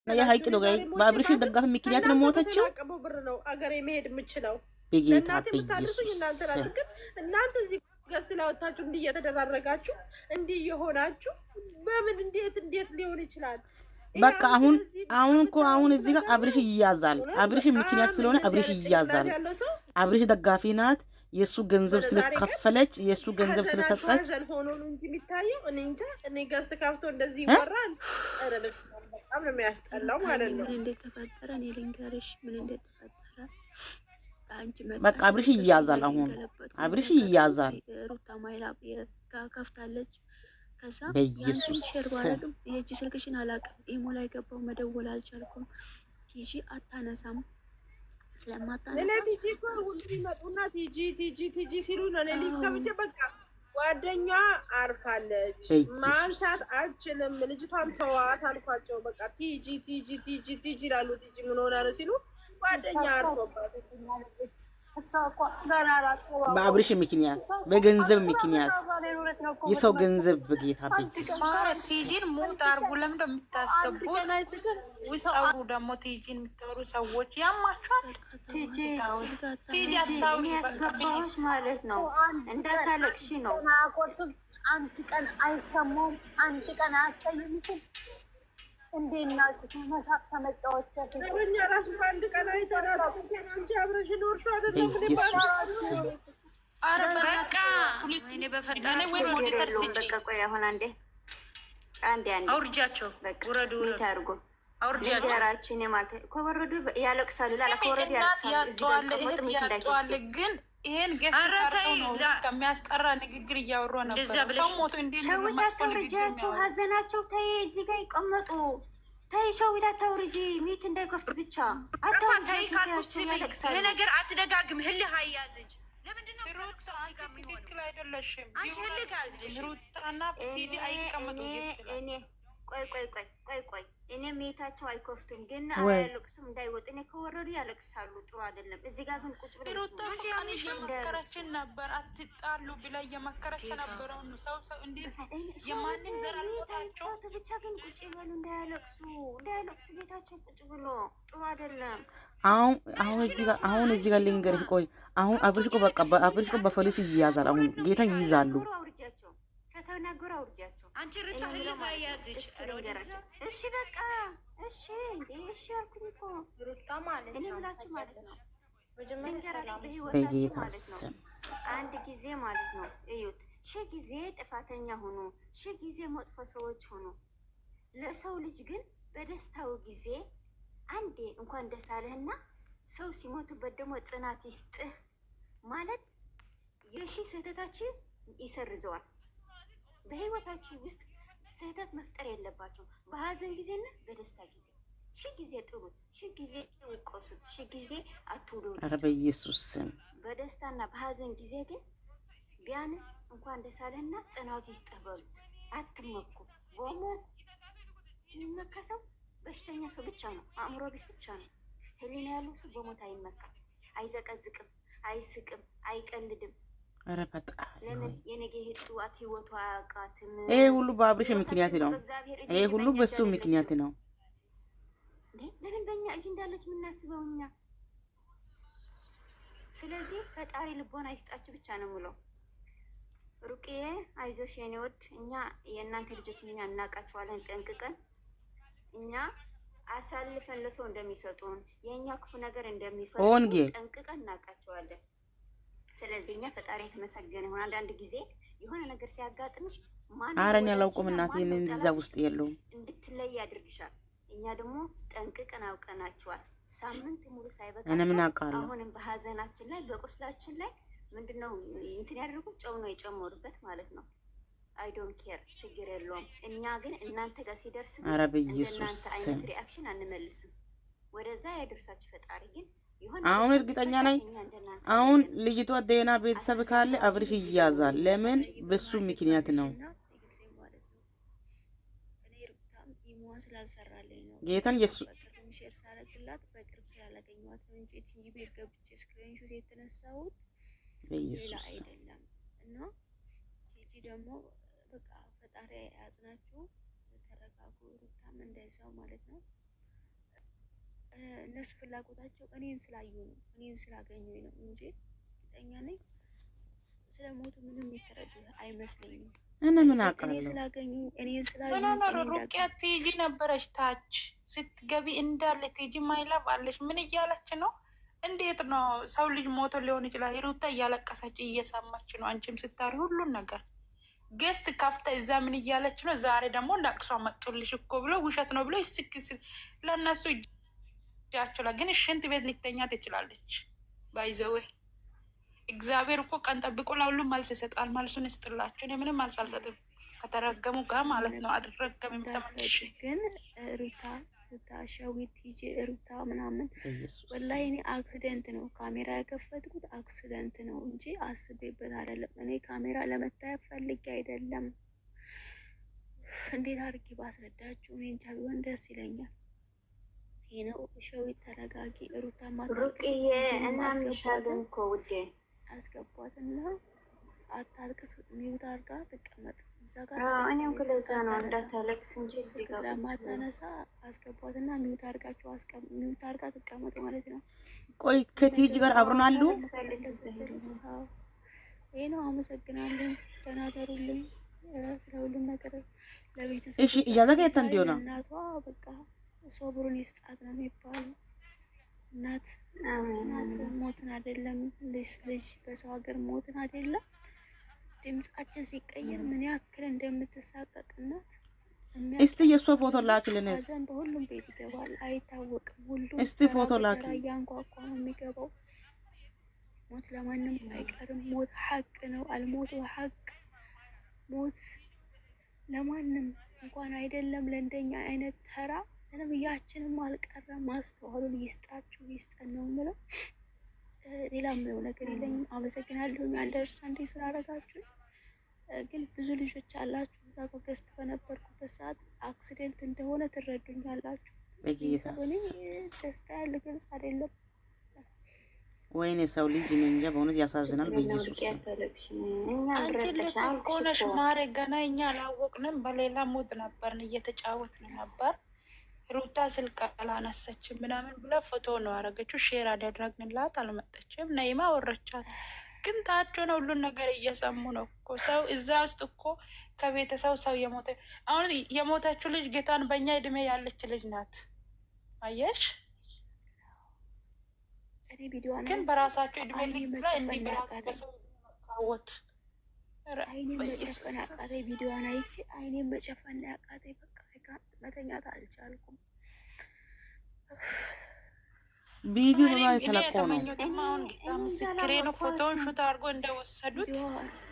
ያ ሀይቅ ነው ጋይ በአብርሽ ደጋፍ ምክንያት ነው ሞተችው አቀበው ብር ነው አገሬ መሄድ የምችለው በጌታ እናንተ የምታደርሱኝ እናንተ ናችሁ ግን እናንተ እዚህ ገዝት ላወጣችሁ እንዲህ እየተደራረጋችሁ እንዲህ የሆናችሁ በምን እንዴት ሊሆን ይችላል በቃ አሁን እዚህ ጋር አብርሽ ይያዛል አብርሽ ምክንያት ስለሆነ አብርሽ ይያዛል አብርሽ ደጋፊ ናት የሱ ገንዘብ ስለከፈለች የሱ ገንዘብ ስለሰጠች ሆኖ ነው እንጂ የሚታየው እኔ እንጃ እኔ ገዝት ካፍቶ እንደዚህ ይወራል ኧረ በጣም ነው የሚያስጠላው ማለት ነው እንዴት ተፈጠረ እኔ ልንገርሽ ምን እንዴት ተፈጠረ በቃ አብርሽ ይያዛል አሁን አብርሽ ይያዛል ሩታ ማይላ ከፍታለች ከዛ በኢየሱስ የእጅ ስልክሽን አላውቅም ኢሞ ላይ ገባው መደወል አልቻልኩም ቲጂ አታነሳም ስለማታነሳ ለቲጂ እኮ ሁሉ ይመጡና ቲጂ ሲሉ ነው እኔ ከብቻ በቃ ጓደኛዋ አርፋለች ማንሳት አልችልም ልጅቷን ተዋት አልኳቸው በቃ ቲጂ ይላሉ ቲጂ ምን ሆና ነው ሲሉ ጓደኛ አርፎባት በአብርሽ ምክንያት በገንዘብ ምክንያት የሰው ገንዘብ በጌታ ቤት ቲጂን ሙት አርጉ ለምን እንደምታስገቡት ውስጥ አውሩ ደግሞ ቲጂን የምታወሩ ሰዎች ያማችኋል ቲጂ አታውሪ ያስገባሁሽ ማለት ነው እንዳታለቅሺ ነው አንድ ቀን አይሰማውም አንድ ቀን አያስቀይምሽም እንዴት ናችሁ ተመሳቅ ተመጫወት ለኛ ራሱ አንድ ቀን አይተናት እንኳን አንቺ አብረሽ ኖርሽ አይደለም አረ በቃ እኔ በፈጣሪ ወይ ሞኒተር ሲጪ በቃ ቆይ አሁን አንዴ አውርጃቸው ወረዱ ታርጎ አውርጃቸው ያራችን ማለት ኮወረዱ ያለቅሳሉ ለኮወረዱ ያለቅሳሉ ግን ይሄን ገስ ሰርተው ነው ከሚያስጠራ ንግግር እያወሩ ነበር ሰው ሞቶ ሸውታቸው ሀዘናቸው ተይ እዚህ ጋር ይቀመጡ ተይ ሸውታ ታውርጂ ሚት እንዳይከፍት ብቻ ተይ ካልኩሽ ስሚ ይሄ ነገር አትደጋግም ህልህ አያዝጅ ለምንድን ነው ሩታ ትክክል አይደለሽም አንቺ ህልህ አያዝጅ ሩታና ቲዲ አይቀመጡ እኔ ቆይ እኔ ሜታቸው አይከፍቱም ግን አያለቅሱም እንዳይወጥ እኔ ከወረዱ ያለቅሳሉ ጥሩ አይደለም እዚህ ጋር ግን ቁጭ ብለው ሩታ አንቺ የመከረችን ነበር አትጣሉ ብላ የመከረች ነበረው ነው ሰው እንዴት ነው የማንም ዘር አልሞታቸው ብቻ ግን ቁጭ ብለው እንዳያለቅሱ ቤታቸው ቁጭ ብሎ ጥሩ አይደለም አሁን እዚህ ጋር ልንገርሽ ቆይ አሁን አብርሽ እኮ በፖሊስ ይያዛል አሁን ጌታ ይይዛሉ ከተናገሩ አውርጃቸው አንቺ ሩታ ህልህ አያዝሽ እሺ በቃ እሺ አልኩኝ እኮ ሩታ ማለት እኔ ብላችሁ ማለት ነው በጌታ ስም አንድ ጊዜ ማለት ነው እዩት ጊዜ ጥፋተኛ ሆኖ ጊዜ መጥፎ ሰዎች ሆኖ ለሰው ልጅ ግን በደስታው ጊዜ አንዴ እንኳን ደስ አለህና ሰው ሲሞቱበት ደግሞ ጽናት ይስጥህ ማለት ስህተታችን ይሰርዘዋል በህይወታችሁ ውስጥ ስህተት መፍጠር የለባችሁ በሀዘን ጊዜና በደስታ ጊዜ ጊዜ ጥሩት ጊዜ ወቆሱት ጊዜ አትውሉት ኧረ በኢየሱስ ስም በደስታና በሀዘን ጊዜ ግን ቢያንስ እንኳን ደስ አለህና ጽናቱ ይስጥህ በሉት አትመኩ በሞት የሚመካሰው በሽተኛ ሰው ብቻ ነው አእምሮ ቢስ ብቻ ነው ህሊና ያለው ሰው በሞት አይመካም አይዘቀዝቅም አይስቅም አይቀልድም ኧረ በጣም ለምን የነገ ህይወቷ አያውቃትም ይሄ ሁሉ በአብርሽ ምክንያት ነው ይሄ ሁሉ በሱ ምክንያት ነው ለምን በእኛ እጅ እንዳለች የምናስበው እኛ ስለዚህ ፈጣሪ ልቦና ይስጣችሁ ብቻ ነው የምለው ሩቅዬ አይዞሽ የኔ ወድ እኛ የእናንተ ልጆች እኛ እናውቃቸዋለን ጠንቅቀን እኛ አሳልፈን ለሰው እንደሚሰጡን የእኛ ክፉ ነገር እንደሚፈልጉ ጠንቅቀን እናውቃቸዋለን ስለዚህ እኛ ፈጣሪ የተመሰገነ ይሁን አንዳንድ ጊዜ የሆነ ነገር ሲያጋጥምሽ አረን ያላውቁም እናቴ እንደዛ ውስጥ የለውም እንድትለይ ያድርግሻል እኛ ደግሞ ጠንቅቀን አውቀናቸዋል ሳምንት ሙሉ ሳይበቃ አሁንም በሀዘናችን ላይ በቁስላችን ላይ ምንድነው እንትን ያደርጉት ጨው ነው የጨመሩበት ማለት ነው አይ ዶንት ኬር ችግር የለውም እኛ ግን እናንተ ጋር ሲደርስ ኧረ በኢየሱስ አይነት ሪአክሽን አንመልስም ወደዛ ያደርሳችሁ ፈጣሪ ግን አሁን እርግጠኛ ነኝ አሁን ልጅቷ ደህና ቤተሰብ ካለ አብርሽ ይያዛል ለምን በሱ ምክንያት ነው ጌታን ኢየሱስ ሼር ሳረግላት በቅርብ ስላላገኘኋት ነው እንጂ እቺ ቤት ገብቼ ስክሪንሾት የተነሳሁት በኢየሱስ አይደለም እና ቲጂ ደግሞ በቃ ፈጣሪ ያጽናችሁ ተረጋጉ ሩታም እንደዛው ማለት ነው እነሱ ፍላጎታቸው እኔን ስላዩ ነው፣ እኔን ስላገኙኝ ነው እንጂ እርግጠኛ ነኝ ስለሞቱ ምንም የተረዱ አይመስለኝም። እኔ ምን አውቃለሁ? እኔን ስላገኙ እኔን ስላዩ ሩቅያት ቲጂ ነበረች ታች ስትገቢ እንዳለ ቲጂ ማይላብ አለች። ምን እያለች ነው? እንዴት ነው ሰው ልጅ ሞቶ ሊሆን ይችላል። ሩታ እያለቀሰች እየሰማች ነው። አንቺም ስታሪ ሁሉን ነገር ገስት ካፍታ እዛ ምን እያለች ነው? ዛሬ ደግሞ እንዳቅሷ መጡልሽ እኮ ብሎ ውሸት ነው ብሎ ይስክስ ለእነሱ እጃቸው ግን ሽንት ቤት ሊተኛ ትችላለች። ባይዘዌ እግዚአብሔር እኮ ቀን ጠብቆ ለሁሉም መልስ ይሰጣል። መልሱን ይስጥላቸው። እኔ ምንም መልስ አልሰጥም ከተረገሙ ጋር ማለት ነው። አድረገም የምተመልሽ ግን ሩታ ሸዊት ሂጂ ሩታ ምናምን ወላሂ እኔ አክሲደንት ነው ካሜራ የከፈትኩት አክሲደንት ነው እንጂ አስቤበት አይደለም። እኔ ካሜራ ለመታየት ፈልጌ አይደለም። እንዴት አድርጌ ባስረዳችሁ እኔ እንጃ ቢሆን ደስ ይለኛል። ይሄ ነው ሸዊት ተረጋጊ። ሩታ ሩቅዬ እና ምሻለን እኮ ውዴ አስገቧትና አታልቅስ። ሚውት አድርጋ ትቀመጥ እዛ ጋር። እኔም ክለዛ ነው እንዳታለቅስ እንጂ እዚህ ጋር ለማታነሳ አስገቧትና ሚውት አድርጋችሁ ሚውት አድርጋ ትቀመጥ ማለት ነው። ቆይ ከቲጂ ጋር አብረን አሉ። ይሄ ነው። አመሰግናለሁ። ደህና ደሩልኝ። ስለ ሁሉም ነገር ለቤተሰብ እሺ እያዘጋጀት እንዲሆነ እናቷ በቃ ሶብሩን ይስጣት ነው የሚባለው። እናት ሞትን አይደለም ልጅ በሰው ሀገር ሞትን አይደለም ድምጻችን ሲቀየር ምን ያክል እንደምትሳቀቅ እናት። እስቲ የሷ ፎቶ ላክልን። በሁሉም ቤት ይገባል አይታወቅም። ሁሉም እስቲ ፎቶ ላክ። ያንኳኳ ነው የሚገባው። ሞት ለማንም አይቀርም። ሞት ሀቅ ነው። አልሞቱ ሀቅ። ሞት ለማንም እንኳን አይደለም ለእንደኛ አይነት ተራ ለነብያችንም አልቀረም። ማስተዋሉን ይስጣችሁ ይስጠን ነው የምለው። ሌላ ምለው ነገር የለኝም። አመሰግናለሁ አንደርስታንድ ስላደረጋችሁ። ግን ብዙ ልጆች አላችሁ እዛ ጋር ገስት በነበርኩበት ሰዓት አክሲደንት እንደሆነ ትረዱኛላችሁ። እኔ ደስታ ያለ ግልጽ አይደለም። ወይኔ ሰው ልጅ እንጃ በእውነት ያሳዝናል። በኢየሱስ አንቺ ልክ ሆነሽ ማረ ገና እኛ አላወቅንም። በሌላ ሙድ ነበርን እየተጫወትን ነበር። ሩታ ስልክ አላነሳችም ምናምን ብላ ፎቶ ነው አረገችው። ሼር አደረግንላት። አልመጣችም። ነይማ ወረቻት። ግን ታቸው ነው ሁሉን ነገር እየሰሙ ነው እኮ ሰው እዛ ውስጥ እኮ ከቤተሰብ ሰው የሞተ አሁን የሞተችው ልጅ ጌታን በእኛ እድሜ ያለች ልጅ ናት። አየሽ ግን በራሳቸው እድሜ ልጅ ላይ እንዲህ በራስ በሰው ካወት አይኔን መጨፈን አቃተኝ። ቪዲዮዋን አይቼ አይኔን መጨፈን ያቃተኝ። በቃ መተኛት አልቻልኩም። ቪዲዮ ላይ ተለቆ ነው። አሁን ጌታ ምስክሬ ነው። ፎቶውን ሹት አድርጎ እንደወሰዱት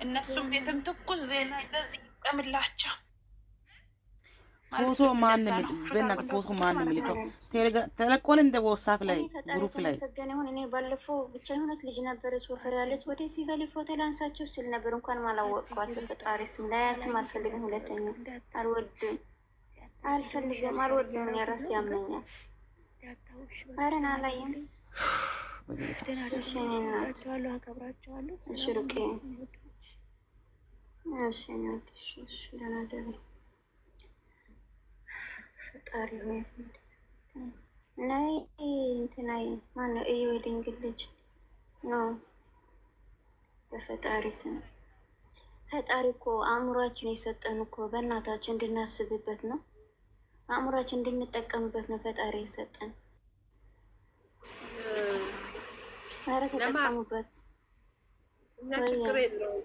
እነሱም ቤትም ትኩስ ዜና እንደዚህ ይጠምላቸው። ፎቶ ማን በእናትህ ፎቶ ማን የሚልከው ተለቆለ እንደ ዋትስአፕ ላይ ግሩፕ ላይ ሰገነውን እኔ ባለፈው ብቻ የሆነች ልጅ ነበረች ወፈር ያለች ወደ ሲቨሊ ፎቶ ላንሳቸው ስል ነበር። እንኳን ማላወቅኳት በፈጣሪ ስም ላያትም አልፈልግም። ሁለተኛ አልፈልግም አልወድም። የራስ ያመኛል። አረና ላይ ደናቸዋለሁ አከብራቸዋለሁ። ሽሩቄ እሺ ነው እሺ ደናደሩ ፈጣሪ ነው ናይ እንትናይ ማነው እዩ ድንግል ልጅ ነው። በፈጣሪ ስም ፈጣሪ እኮ አእምሯችን የሰጠን እኮ በእናታችን እንድናስብበት ነው። አእምሯችን እንድንጠቀምበት ነው ፈጣሪ የሰጠን። ኧረ ተጠቀሙበት። እኛ ችግር የለውም።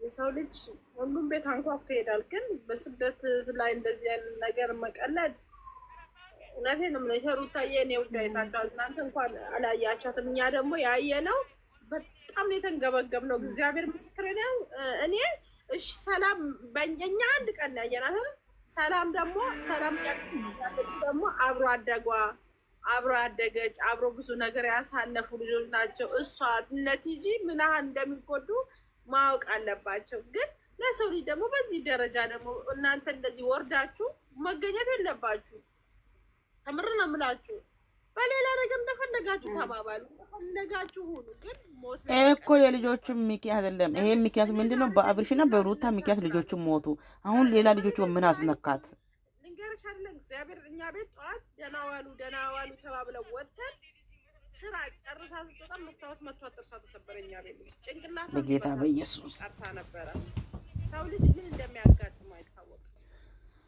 የሰው ልጅ ሁሉም ቤት አንኳኩቶ ይሄዳል። ግን በስደት ላይ እንደዚህ አይነት ነገር መቀለድ እውነቴን ነው የምልሽ። ሩታዬ እኔ ውድ አይታችኋል። እናንተ እንኳን አላያችኋትም። እኛ ደግሞ ያየነው በጣም ነው የተንገበገብነው። እግዚአብሔር ምስክር ነው። እኔ እሺ ሰላም በእኛ አንድ ቀን ያየናት ሰላም ደግሞ ሰላም ያለች ደግሞ አብሮ አደጓ አብሮ አደገች አብሮ ብዙ ነገር ያሳለፉ ልጆች ናቸው። እሷ ለቲጂ ምን ያህል እንደሚጎዱ ማወቅ አለባቸው። ግን ለሰው ልጅ ደግሞ በዚህ ደረጃ ደግሞ እናንተ እንደዚህ ወርዳችሁ መገኘት የለባችሁ። ከምር ነው የምላችሁ። በሌላ ነገር እንደፈለጋችሁ ተባባሉ፣ እንደፈለጋችሁ ሁሉ። ግን ሞት እኮ የልጆቹ ምክንያት አይደለም። ይሄ ምክንያት ምንድነው? በአብርሽና በሩታ ምክንያት ልጆቹ ሞቱ። አሁን ሌላ ልጆቹ ምን አስነካት? አለች አይደል? እግዚአብሔር እኛ ቤት ጠዋት ደህና ዋሉ ተባብለው ወጥተን ስራ ጨርሳ ስትወጣ መስታወት መጥቶ ጥርሷ ተሰበረ። እኛ ቤት ጭንቅላቷ በጌታ በኢየሱስ ቀርታ ነበረ። ሰው ልጅ ምን እንደሚያጋጥም አይታወቅም።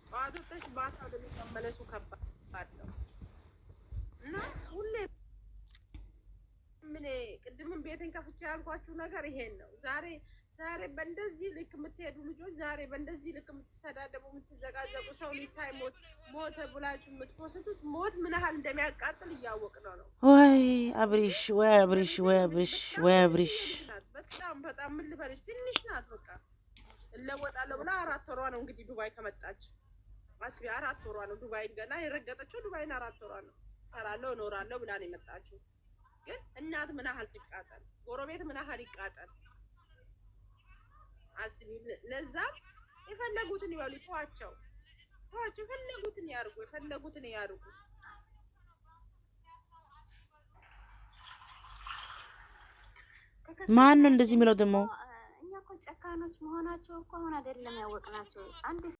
ጠዋት ወጥተሽ ማታ ወደ ቤት መመለሱ ከባድ ነው እና ሁሌ ምን ቅድምም ቤትን ከፍቼ ያልኳችሁ ነገር ይሄን ነው። ዛሬ በእንደዚህ ልክ የምትሄዱ ልጆች፣ ዛሬ በእንደዚህ ልክ የምትሰዳደቡ የምትዘጋዘቁ፣ ሰው ልጅ ሳይሞት ሞተ ብላችሁ የምትፖስቱት ሞት ምን ያህል እንደሚያቃጥል እያወቅነው ነው። ወይ አብሪሽ በጣም ምን ልበልሽ፣ ትንሽ ናት። በቃ እለወጣለሁ ብላ 4 ወሯ ነው እንግዲህ ዱባይ ከመጣች። አስቢ 4 ወሯ ነው ዱባይ ገና የረገጠችው። ዱባይን 4 ወሯ ነው። ሰራለሁ እኖራለሁ ብላ ነው የመጣችው። ግን እናት ምን ያህል ትቃጠል፣ ጎረቤት ምን ያህል ይቃጠል። አስቢ። ለዛም የፈለጉትን ይበሉ፣ ተዋቸው፣ የፈለጉትን ያርጉ። ማን ነው እንደዚህ የሚለው ደግሞ? እኛ እኮ ጨካኖች መሆናቸው እኮ አሁን አይደለም ያወቅናቸው። አንድ